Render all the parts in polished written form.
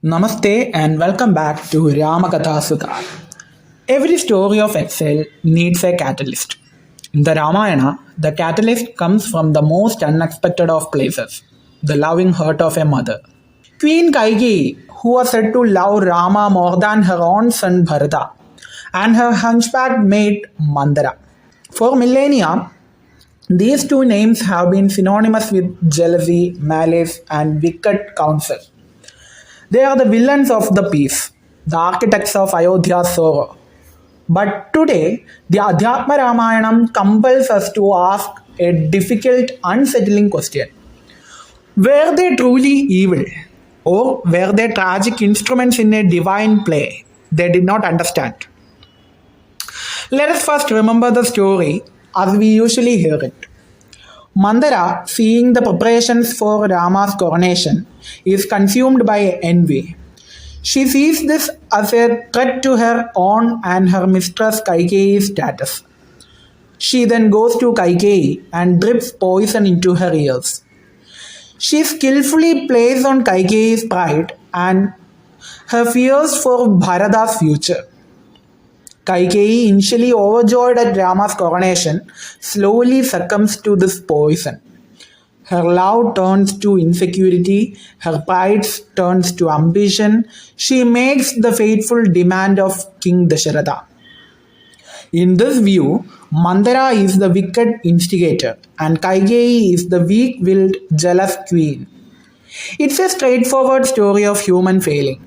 Namaste and welcome back to Ramakathasudha. Every story of exile needs a catalyst. In the Ramayana, the catalyst comes from the most unexpected of places, the loving heart of a mother. Queen Kaikeyi, who was said to love Rama more than her own son Bharata, and her hunchback mate Mandara. For millennia, these two names have been synonymous with jealousy, malice, and wicked counsel. They are the villains of the peace, the architects of Ayodhya's sorrow. But today, the Adhyatma Ramayanam compels us to ask a difficult, unsettling question. Were they truly evil? Or were they tragic instruments in a divine play they did not understand? Let us first remember the story as we usually hear it. Mandara, seeing the preparations for Rama's coronation, is consumed by envy. She sees this as a threat to her own and her mistress Kaikeyi's status. She then goes to Kaikeyi and drips poison into her ears. She skillfully plays on Kaikeyi's pride and her fears for Bharata's future. Kaikeyi, initially overjoyed at Rama's coronation, slowly succumbs to this poison. Her love turns to insecurity, her pride turns to ambition. She makes the fateful demand of King Dasharatha. In this view, Mandara is the wicked instigator and Kaikeyi is the weak-willed, jealous queen. It's a straightforward story of human failing.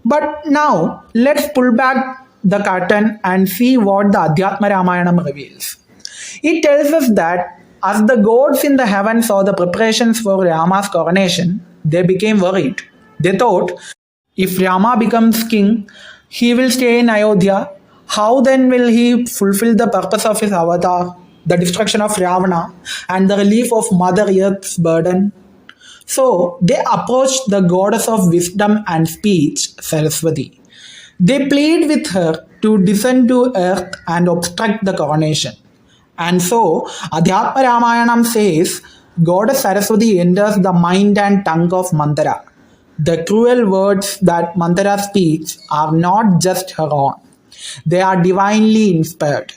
But now, let's pull back the curtain and see what the Adhyatma Ramayanam reveals. It tells us that as the gods in the heavens saw the preparations for Rama's coronation, they became worried. They thought, if Rama becomes king, he will stay in Ayodhya. How then will he fulfill the purpose of his avatar, the destruction of Ravana, and the relief of Mother Earth's burden? So they approached the goddess of wisdom and speech, Saraswati. They plead with her to descend to earth and obstruct the coronation. And so, Adhyatma Ramayanam says, Goddess Saraswati enters the mind and tongue of Mandara. The cruel words that Mandara speaks are not just her own. They are divinely inspired.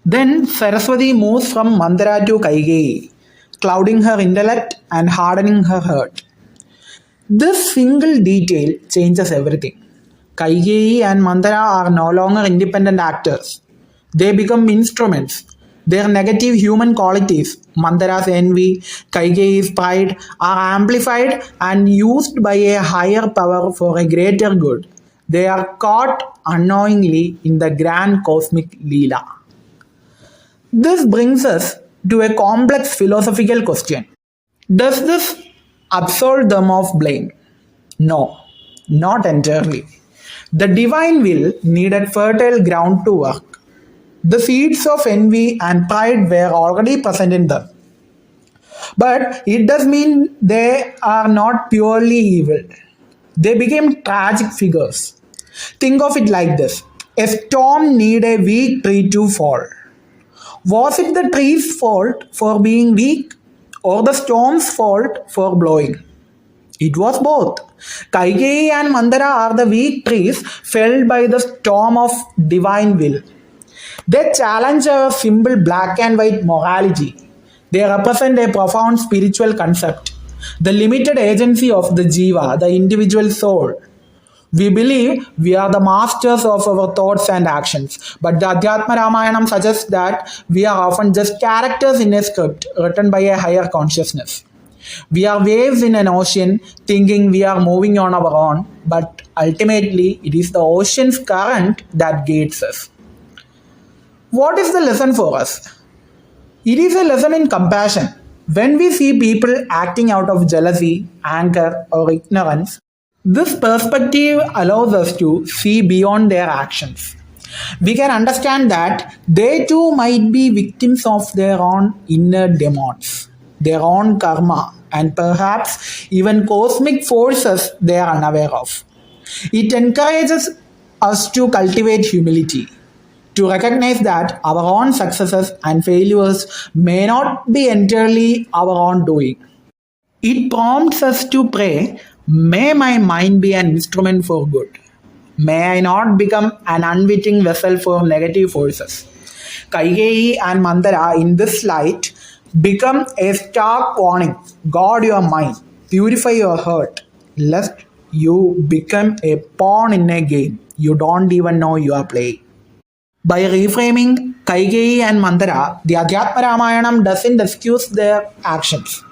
Then Saraswati moves from Mandara to Kaikeyi, clouding her intellect and hardening her heart. This single detail changes everything. Kaikeyi and Mandara are no longer independent actors. They become instruments. Their negative human qualities, Mandara's envy, Kaikeyi's pride, are amplified and used by a higher power for a greater good. They are caught unknowingly in the grand cosmic Leela. This brings us to a complex philosophical question. Does this absolve them of blame? No, not entirely. The divine will needed fertile ground to work. The seeds of envy and pride were already present in them. But it does mean they are not purely evil. They became tragic figures. Think of it like this. A storm needs a weak tree to fall. Was it the tree's fault for being weak or the storm's fault for blowing? It was both. Kaikeyi and Mandara are the weak trees felled by the storm of divine will. They challenge a simple black and white morality. They represent a profound spiritual concept, the limited agency of the jiva, the individual soul. We believe we are the masters of our thoughts and actions, but the Adhyatma Ramayanam suggests that we are often just characters in a script written by a higher consciousness. We are waves in an ocean thinking we are moving on our own, but ultimately it is the ocean's current that guides us. What is the lesson for us? It is a lesson in compassion. When we see people acting out of jealousy, anger, or ignorance, this perspective allows us to see beyond their actions. We can understand that they too might be victims of their own inner demons, their own karma, and perhaps even cosmic forces they are unaware of. It encourages us to cultivate humility, to recognize that our own successes and failures may not be entirely our own doing. It prompts us to pray, May my mind be an instrument for good. May I not become an unwitting vessel for negative forces. Kaigeyi and Mandara in this light become a stark warning. Guard your mind, purify your heart, lest you become a pawn in a game you don't even know you are playing. By reframing Kaigeyi and Mandara, the Adhyatma Ramayanam doesn't excuse their actions.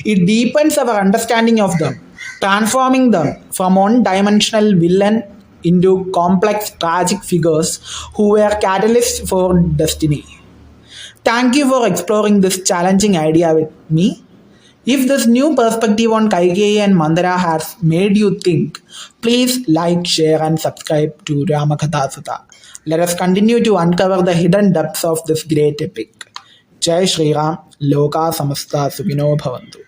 It deepens our understanding of them, transforming them from one-dimensional villain into complex tragic figures who were catalysts for destiny. Thank you for exploring this challenging idea with me. If this new perspective on Kaigeyi and Mandara has made you think, please like, share, and subscribe to Ramakathasudha. Let us continue to uncover the hidden depths of this great epic. Jai Shri Ram, Loka Samasta Sukhino Bhavantu.